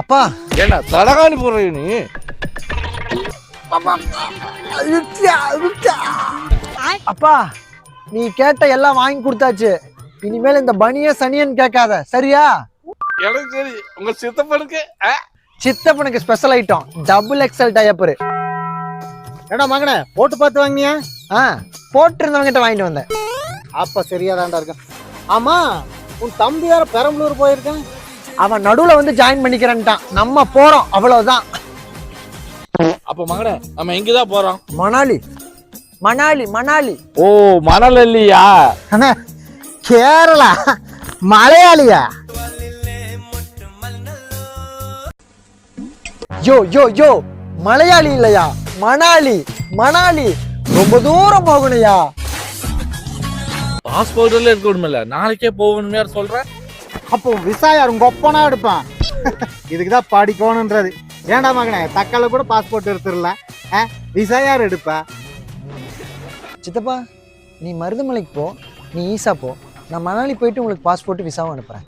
அப்பா என்ன தலகாணி போடுற நீ? அப்பா நீ கேட்ட எல்லாம் வாங்கி கொடுத்தாச்சு. இனிமேல் இந்த பனிய சனியன் கேட்காத, சரியா? எனக்கு சரி, உங்க சித்தப்பனுக்கு சித்தப்பனுக்கு special item double excel diaper. ஏடா மகனே போட்டு பார்த்து வாங்கினியா? போட்டு இருந்தவங்க கிட்ட வாங்கிட்டு வந்தேன். அப்ப சரியாதான்டா இருக்கேன். ஆமா, உன் தம்பி வேற பெரம்பலூர் போயிருக்கான். அவன் நடுவுல வந்து ஜாயின் பண்ணிக்கிறேன்ட்டான். நம்ம போறோம், அவ்வளவுதான். அப்ப மகனே நம்ம எங்கதான் போறோம்? மணாலி மணாலி மணாலி. ஓ மணல் இல்லையா? அண்ணா கேரளா மலையாளியா? யோ யோ யோ மலையாளி இல்லையா, மணாலி மணாலி. ரொம்ப தூரம் போகணுயா. பாஸ்போர்ட்ல இருக்கணும்ல, நாளைக்கே போகணுமே சொல்றேன். அப்போ விசா யார் உங்க ஒப்பனா எடுப்பான்? இதுக்குதான் படிக்கணும்ன்றது. ஏன்டா மகனே தக்கால கூட பாஸ்போர்ட் எடுத்துடலாம், விசா யார் எடுப்பா? சித்தப்பா நீ மருதமலைக்கு போ, நீ ஈசா போ. நான் மணாலி போயிட்டு உங்களுக்கு பாஸ்போர்ட் விசாவும் அனுப்புறேன்.